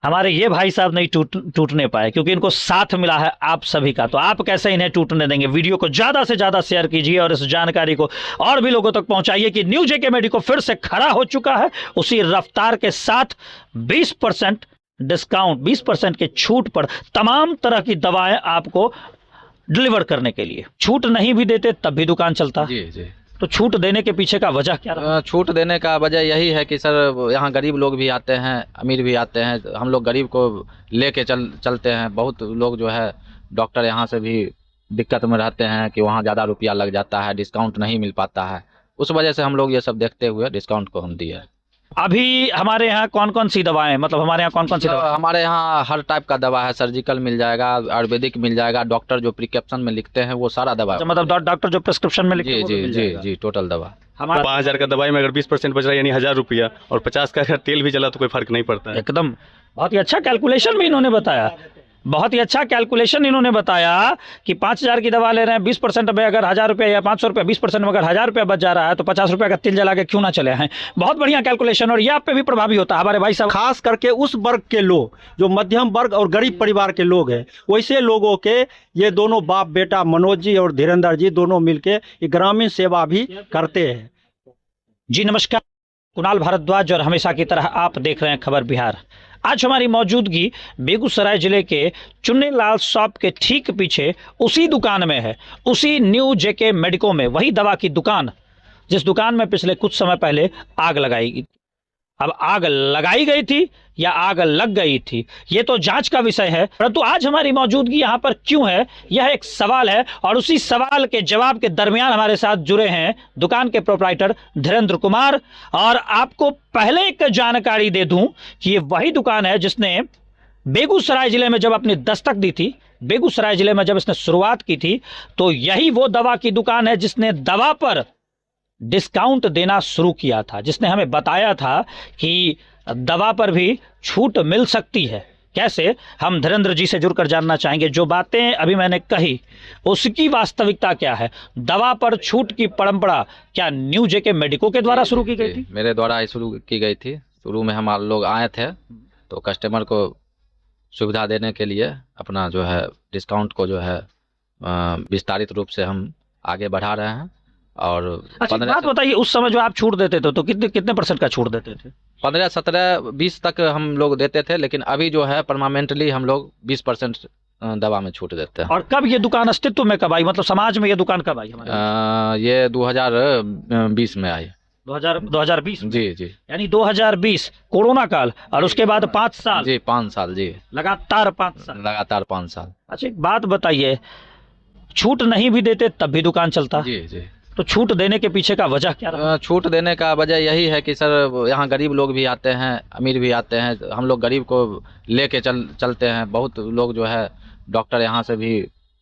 हमारे ये भाई साहब नहीं टूटने पाए क्योंकि इनको साथ मिला है आप सभी का। तो आप कैसे इन्हें टूटने देंगे? वीडियो को ज्यादा से ज्यादा शेयर कीजिए और इस जानकारी को और भी लोगों तक पहुंचाइए कि न्यू जेके मेडिको फिर से खड़ा हो चुका है उसी रफ्तार के साथ 20% डिस्काउंट, 20% की छूट पर तमाम तरह की दवाएं आपको डिलीवर करने के लिए। छूट नहीं भी देते तब भी दुकान चलता। जी जी। तो छूट देने के पीछे का वजह क्या रहा? छूट देने का वजह यही है कि सर यहाँ गरीब लोग भी आते हैं, अमीर भी आते हैं। हम लोग गरीब को लेके चलते हैं। बहुत लोग जो है डॉक्टर यहाँ से भी दिक्कत में रहते हैं कि वहाँ ज़्यादा रुपया लग जाता है, डिस्काउंट नहीं मिल पाता है। उस वजह से हम लोग ये सब देखते हुए डिस्काउंट को हम दिए। अभी हमारे यहाँ कौन कौन सी दवाएं, मतलब हमारे यहाँ कौन कौन सी दवा? हमारे यहाँ हर टाइप का दवा है। सर्जिकल मिल जाएगा, आयुर्वेदिक मिल जाएगा, डॉक्टर जो प्रिस्क्रिप्शन में लिखते हैं वो सारा दवा। मतलब डॉक्टर जो प्रिस्क्रिप्शन में लिखते हैं? जी जी जी जी, टोटल दवा। हमारा 5000 का दवाई में अगर 20% बच रहा है यानी 1000 रुपया, और 50 का अगर तेल भी चला तो कोई फर्क नहीं पड़ता है। एकदम बहुत ही अच्छा कैलकुलेशन भी इन्होंने बताया, बहुत ही अच्छा कैलकुलेशन इन्होंने बताया कि 5000 की दवा ले रहे हैं, 20% में अगर 1000 रुपया या 500 रुपया, 20% में अगर 1000 रुपया बच जा रहा है तो 50 रुपया का तेल जला के क्यों ना चले हैं। बहुत बढ़िया कैलकुलेशन, और ये आप पे भी प्रभावी होता है हमारे भाई साहब। खास करके उस वर्ग के लोग जो मध्यम वर्ग और गरीब परिवार के लोग हैं, वैसे लोगों के ये दोनों बाप बेटा मनोज जी और धीरेन्द्र जी दोनों मिलके ये ग्रामीण सेवा भी करते हैं। जी नमस्कार, कुणाल भारद्वाज और हमेशा की तरह आप देख रहे हैं खबर बिहार। आज हमारी मौजूदगी बेगूसराय जिले के चुन्नीलाल शॉप के ठीक पीछे उसी दुकान में है, उसी न्यू जेके मेडिको में, वही दवा की दुकान जिस दुकान में पिछले कुछ समय पहले आग लगाई गई। अब आग लगाई गई थी या आग लग गई थी ये तो जांच का विषय है, परंतु आज हमारी मौजूदगी यहाँ पर क्यों है यह एक सवाल है, और उसी सवाल के जवाब के दरमियान हमारे साथ जुड़े हैं दुकान के प्रोप्राइटर धीरेन्द्र कुमार। और आपको पहले एक जानकारी दे दूं कि ये वही दुकान है जिसने बेगूसराय जिले में जब अपनी दस्तक दी थी, बेगूसराय जिले में जब इसने शुरुआत की थी, तो यही वो दवा की दुकान है जिसने दवा पर डिस्काउंट देना शुरू किया था, जिसने हमें बताया था कि दवा पर भी छूट मिल सकती है। कैसे, हम धीरेन्द्र जी से जुड़कर जानना चाहेंगे। जो बातें अभी मैंने कही उसकी वास्तविकता क्या है? दवा पर छूट की परंपरा क्या न्यू जेके मेडिको के द्वारा शुरू की गई थी? मेरे द्वारा ही शुरू की गई थी। शुरू में हम लोग आए थे तो कस्टमर को सुविधा देने के लिए अपना जो है डिस्काउंट को जो है विस्तारित रूप से हम आगे बढ़ा रहे हैं। और अच्छा, बात बताइए, उस समय जो आप छूट देते थे तो कितने % का छूट देते थे? 15, 17, 20 तक हम लोग देते थे, लेकिन अभी जो है परमानेंटली हम लोग 20% दवा में छूट देते हैं। और कब ये दुकान अस्तित्व में कब आई, मतलब समाज में ये दुकान कब आई हमारे? ये 2020 में आई। 2020 जी जी, यानी 2020 कोरोना काल, और उसके बाद 5 साल। जी 5 साल, जी लगातार 5 साल। लगातार 5 साल। अच्छा, एक बात बताइए, छूट नहीं भी देते तब भी दुकान चलता? जी जी। तो छूट देने के पीछे का वजह क्या रहा? छूट देने का वजह यही है कि सर यहाँ गरीब लोग भी आते हैं, अमीर भी आते हैं। हम लोग गरीब को लेके चलते हैं। बहुत लोग जो है डॉक्टर यहाँ से भी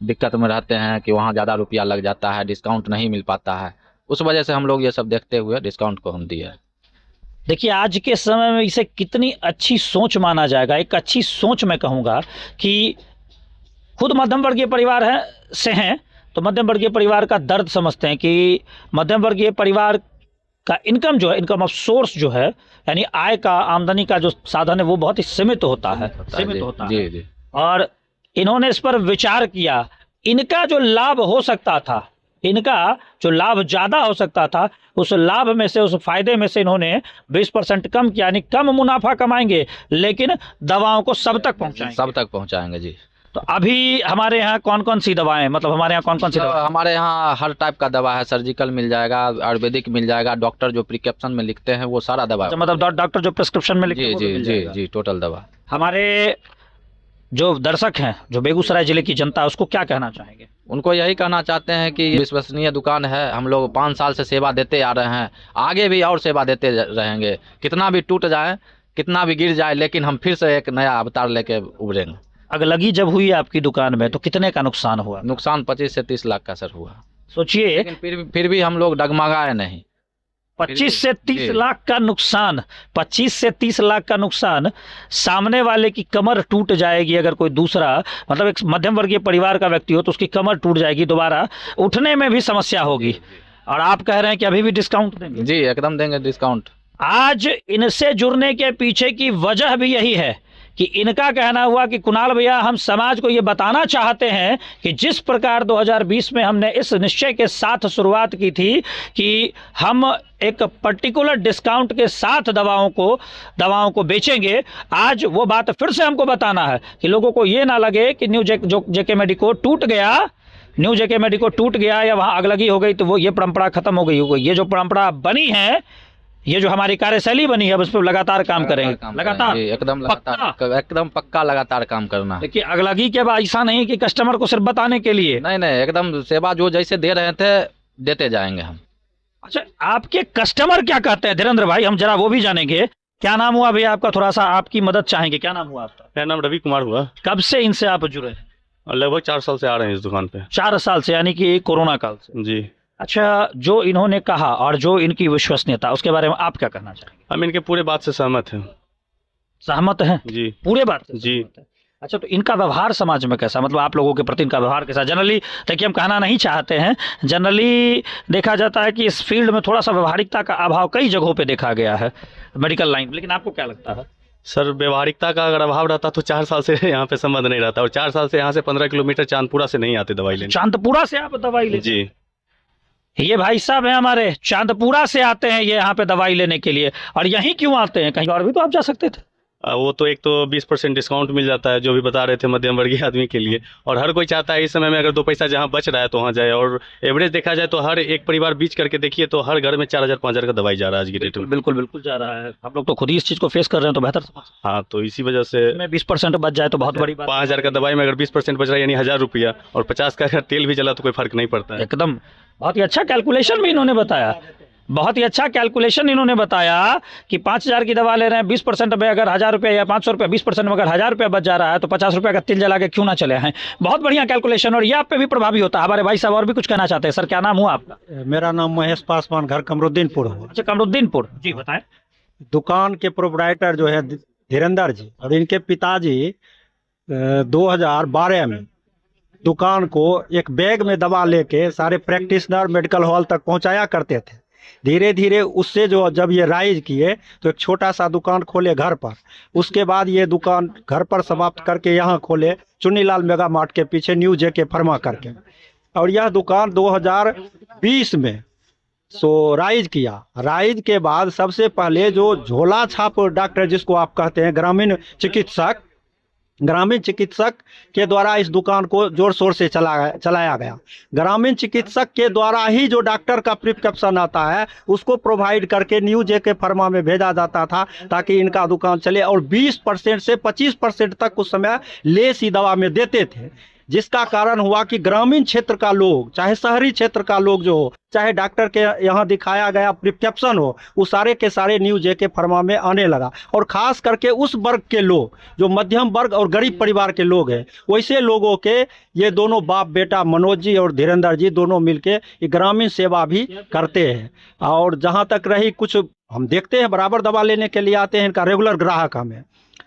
दिक्कत में रहते हैं कि वहाँ ज़्यादा रुपया लग जाता है, डिस्काउंट नहीं मिल पाता है। उस वजह से हम लोग ये सब देखते हुए डिस्काउंट को हम दिए। देखिए, आज के समय में इसे कितनी अच्छी सोच माना जाएगा। एक अच्छी सोच मैं कहूँगा कि खुद मध्यम वर्गीय परिवार से हैं तो मध्यम वर्गीय परिवार का दर्द समझते हैं कि मध्यम वर्गीय परिवार का इनकम जो है, इनकम ऑफ सोर्स जो है, यानी आय का, आमदनी का जो साधन है वो बहुत ही सीमित होता है, सीमित होता है। जी जी। और इन्होंने इस पर विचार किया। इनका जो लाभ हो सकता था, इनका जो लाभ ज़्यादा हो सकता था, उस लाभ में से, उस फायदे में से इन्होंने 20% कम किया। यानी कम मुनाफा कमाएंगे लेकिन दवाओं को सब तक पहुँचाएंगे। सब तक पहुँचाएंगे, जी। तो अभी हमारे यहाँ कौन कौन सी दवाएं, मतलब हमारे यहाँ कौन कौन सी दवा? हमारे यहाँ हर टाइप का दवा है। सर्जिकल मिल जाएगा, आयुर्वेदिक मिल जाएगा, डॉक्टर जो प्रिस्क्रिप्शन में लिखते हैं वो सारा दवा। मतलब डॉक्टर जो प्रिस्क्रिप्शन में लिखते हैं? जी जी जी जी, टोटल दवा। हमारे जो दर्शक हैं, जो बेगूसराय जिले की जनता, उसको क्या कहना चाहेंगे? उनको यही कहना चाहते हैं कि विश्वसनीय दुकान है। हम लोग 5 साल से सेवा देते आ रहे हैं, आगे भी और सेवा देते रहेंगे। कितना भी टूट जाए, कितना भी गिर जाए, लेकिन हम फिर से एक नया अवतार लेके उभरेंगे। अगलगी जब हुई आपकी दुकान में तो कितने का नुकसान हुआ? नुकसान 25 से 30 लाख का सर हुआ। सोचिए, लेकिन फिर भी हम लोग डगमगाए नहीं। 25 से 30 लाख का नुकसान, 25 से 30 लाख का नुकसान। सामने वाले की कमर टूट जाएगी अगर कोई दूसरा, मतलब एक मध्यम वर्गीय परिवार का व्यक्ति हो तो उसकी कमर टूट जाएगी, दोबारा उठने में भी समस्या होगी। और आप कह रहे हैं कि अभी भी डिस्काउंट देंगे? जी, एकदम देंगे डिस्काउंट। आज इनसे जुड़ने के पीछे की वजह भी यही है कि इनका कहना हुआ कि कुणाल भैया हम समाज को ये बताना चाहते हैं कि जिस प्रकार 2020 में हमने इस निश्चय के साथ शुरुआत की थी कि हम एक पर्टिकुलर डिस्काउंट के साथ दवाओं को बेचेंगे, आज वो बात फिर से हमको बताना है कि लोगों को ये ना लगे कि न्यू जेके मेडिको टूट गया या वहाँ अगलगी हो गई तो वो ये परंपरा खत्म हो गई। ये जो परंपरा बनी है, ये जो हमारी कार्यशैली बनी है, उस पर लगातार काम करेंगे, लगातार एकदम पक्का लगातार काम करना। देखिए अगलगी के बाद ऐसा नहीं कि कस्टमर को सिर्फ बताने के लिए, नहीं एकदम सेवा जो जैसे दे रहे थे देते जाएंगे हम। अच्छा, आपके कस्टमर क्या कहते हैं धीरेन्द्र भाई, हम जरा वो भी जानेंगे। क्या नाम हुआ भैया आपका, थोड़ा सा आपकी मदद चाहेंगे, क्या नाम हुआ आपका? मेरा नाम रवि कुमार हुआ। कब से इनसे आप जुड़े? लगभग 4 साल से आ रहे हैं इस दुकान पे। 4 साल से, यानी कि कोरोना काल से? जी। अच्छा, जो इन्होंने कहा और जो इनकी विश्वसनीयता, उसके बारे में आप क्या कहना चाहेंगे? हम इनके पूरे बात से सहमत हैं। सहमत हैं जी। पूरे बात से? जी। अच्छा, तो इनका व्यवहार समाज में कैसा, मतलब आप लोगों के प्रति इनका व्यवहार कैसा? जनरली देखिए हम कहना नहीं चाहते हैं, जनरली देखा जाता है कि इस फील्ड में थोड़ा सा व्यवहारिकता का अभाव कई जगहों पे देखा गया है, मेडिकल लाइन, लेकिन आपको क्या लगता है? सर, व्यवहारिकता का अगर अभाव रहता तो 4 साल से यहाँ पे संबंध नहीं रहता, और 4 साल से यहाँ से 15 किलोमीटर चांदपुरा से नहीं आते दवाई लेने। चांदपुरा से आप दवाई लेते? जी। ये भाई साहब हैं हमारे, चांदपुरा से आते हैं ये यहाँ पे दवाई लेने के लिए। और यहीं क्यों आते हैं, कहीं और भी तो आप जा सकते थे। वो तो एक तो 20% डिस्काउंट मिल जाता है, जो भी बता रहे थे मध्यम वर्गीय आदमी के लिए, और हर कोई चाहता है इस समय में अगर 2 पैसा जहाँ बच रहा है तो वहाँ जाए। और एवरेज देखा जाए तो हर एक परिवार बीच करके देखिए तो हर घर में 4000-5000 का दवाई जा रहा है आज की डेट में। बिल्कुल जा रहा है, हम लोग तो खुद ही इस चीज़ को फेस कर रहे हैं, तो बेहतर समझ। हाँ, तो इसी वजह से 20% बच जाए तो बहुत बड़ी बात। 5000 का दवाई में अगर 20% बच रहा है यानी 1000 रुपया, और 50 का अगर तेल भी जला तो कोई फर्क नहीं पड़ता है। एकदम बहुत ही अच्छा कैलकुलेशन भी इन्होंने बताया, बहुत ही अच्छा कैलकुलेशन इन्होंने बताया कि 5000 की दवा ले रहे हैं, 20% में अगर 1000 रुपया या 500 रुपया, 20% में अगर 1000 रुपया बच जा रहा है तो 50 रुपया का तेल जला के क्यों ना चले हैं। बहुत बढ़िया कैलकुलेशन, और ये आप पे भी प्रभावी होता है। हमारे भाई साहब और भी कुछ कहना चाहते हैं। सर, क्या नाम हुआ आपका? मेरा नाम महेश पासवान, घर कमरुद्दीनपुर हुआ। अच्छा, कमरुद्दीनपुर, जी बताएं। दुकान के प्रोपराइटर जो है धीरेन्द्र जी, और इनके पिताजी 2012 में दुकान को एक बैग में दवा लेके सारे प्रैक्टिशनर मेडिकल हॉल तक पहुंचाया करते थे। धीरे धीरे उससे जो जब ये राइज किए तो एक छोटा सा दुकान खोले घर पर, उसके बाद ये दुकान घर पर समाप्त करके यहाँ खोले चुन्नीलाल मेगा मार्ट के पीछे न्यू जेके फर्मा करके, और यह दुकान 2020 में राइज किया। राइज के बाद सबसे पहले जो झोला छाप डॉक्टर जिसको आप कहते हैं, ग्रामीण चिकित्सक के द्वारा इस दुकान को जोर शोर से चलाया गया। ग्रामीण चिकित्सक के द्वारा ही जो डॉक्टर का प्रिस्क्रिप्शन आता है उसको प्रोवाइड करके न्यू जेके फर्मा में भेजा जाता था ताकि इनका दुकान चले, और 20% से 25% तक उस समय लेस ही दवा में देते थे, जिसका कारण हुआ कि ग्रामीण क्षेत्र का लोग चाहे शहरी क्षेत्र का लोग जो हो, चाहे डॉक्टर के यहाँ दिखाया गया प्रिस्क्रिप्शन हो, वो सारे के सारे न्यू जेके फर्मा में आने लगा। और ख़ास करके उस वर्ग के लोग जो मध्यम वर्ग और गरीब परिवार के लोग हैं, वैसे लोगों के ये दोनों बाप बेटा मनोज जी और धीरेन्द्र जी दोनों मिलके ये ग्रामीण सेवा भी करते हैं। और जहाँ तक रही, कुछ हम देखते हैं बराबर दवा लेने के लिए आते हैं, इनका रेगुलर ग्राहक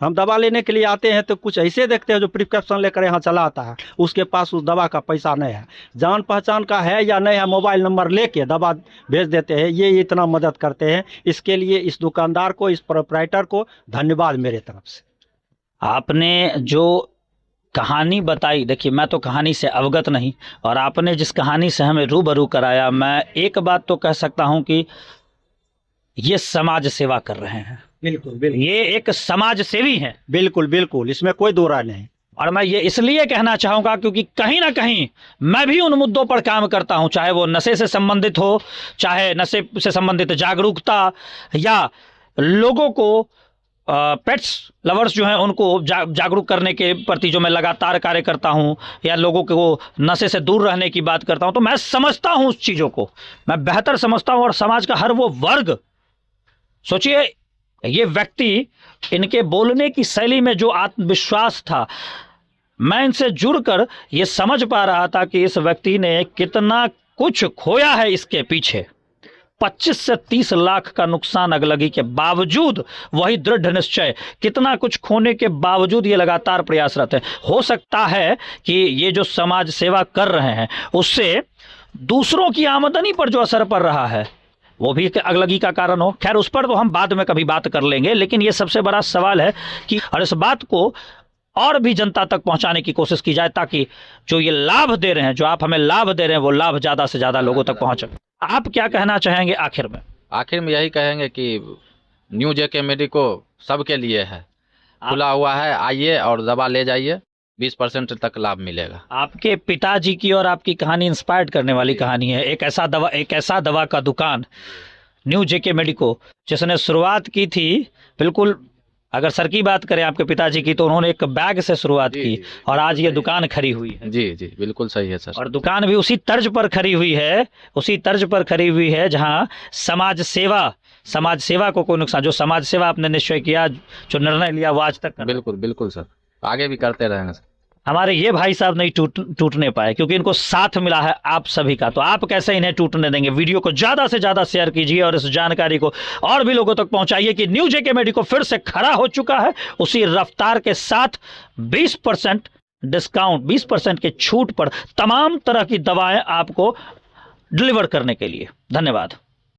हम दवा लेने के लिए आते हैं तो कुछ ऐसे देखते हैं जो प्रिस्क्रिप्शन लेकर यहाँ चला आता है, उसके पास उस दवा का पैसा नहीं है, जान पहचान का है या नहीं है, मोबाइल नंबर लेके दवा भेज देते हैं। ये इतना मदद करते हैं, इसके लिए इस दुकानदार को, इस प्रोपराइटर को धन्यवाद मेरे तरफ से। आपने जो कहानी बताई, देखिए मैं तो कहानी से अवगत नहीं, और आपने जिस कहानी से हमें रूबरू कराया, मैं एक बात तो कह सकता हूँ कि ये समाज सेवा कर रहे हैं। बिल्कुल, ये एक समाज सेवी हैं। बिल्कुल, इसमें कोई दो राय नहीं। और मैं ये इसलिए कहना चाहूँगा क्योंकि कहीं ना कहीं मैं भी उन मुद्दों पर काम करता हूँ, चाहे वो नशे से संबंधित हो, चाहे नशे से संबंधित जागरूकता, या लोगों को पेट्स लवर्स जो हैं उनको जागरूक करने के प्रति जो मैं लगातार कार्य करता हूँ, या लोगों को नशे से दूर रहने की बात करता हूँ, तो मैं समझता हूँ उस चीज़ों को, मैं बेहतर समझता हूँ। और समाज का हर वो वर्ग, सोचिए ये व्यक्ति, इनके बोलने की शैली में जो आत्मविश्वास था, मैं इनसे जुड़कर ये समझ पा रहा था कि इस व्यक्ति ने कितना कुछ खोया है इसके पीछे। 25 से 30 लाख का नुकसान अगलगी के बावजूद, वही दृढ़ निश्चय, कितना कुछ खोने के बावजूद ये लगातार प्रयासरत है। हो सकता है कि ये जो समाज सेवा कर रहे हैं उससे दूसरों की आमदनी पर जो असर पड़ रहा है, वो भी एक अगलगी का कारण हो। खैर उस पर तो हम बाद में कभी बात कर लेंगे, लेकिन ये सबसे बड़ा सवाल है कि और इस बात को और भी जनता तक पहुंचाने की कोशिश की जाए, ताकि जो ये लाभ दे रहे हैं, जो आप हमें लाभ दे रहे हैं, वो लाभ ज़्यादा से ज़्यादा लोगों तक पहुंचे। आप क्या कहना चाहेंगे आखिर में? आखिर में यही कहेंगे कि न्यू जेके मेडिको सबके लिए है, खुला हुआ है, आइए और दवा ले जाइए, 20% तक लाभ मिलेगा। आपके पिताजी की और आपकी कहानी इंस्पायर्ड करने वाली कहानी है। एक ऐसा दवा का दुकान न्यू जेके मेडिको जिसने शुरुआत की थी, बिल्कुल अगर सर की बात करें आपके पिताजी की, तो उन्होंने एक बैग से शुरुआत की और आज ये दुकान खड़ी हुई है। जी जी बिल्कुल सही है सर। और दुकान भी उसी तर्ज पर खड़ी हुई है जहां समाज सेवा को कोई नुकसान, जो समाज सेवा आपने निश्चय किया, जो निर्णय लिया, वो आज तक बिल्कुल बिल्कुल सर, आगे भी करते रहेंगे सर। हमारे ये भाई साहब नहीं टूटने पाए, क्योंकि इनको साथ मिला है आप सभी का। तो आप कैसे इन्हें टूटने देंगे? वीडियो को ज़्यादा से ज़्यादा शेयर कीजिए और इस जानकारी को और भी लोगों तक पहुंचाइए कि न्यू जेके मेडिको फिर से खड़ा हो चुका है, उसी रफ्तार के साथ 20% डिस्काउंट, 20% की छूट पर तमाम तरह की दवाएं आपको डिलीवर करने के लिए। धन्यवाद।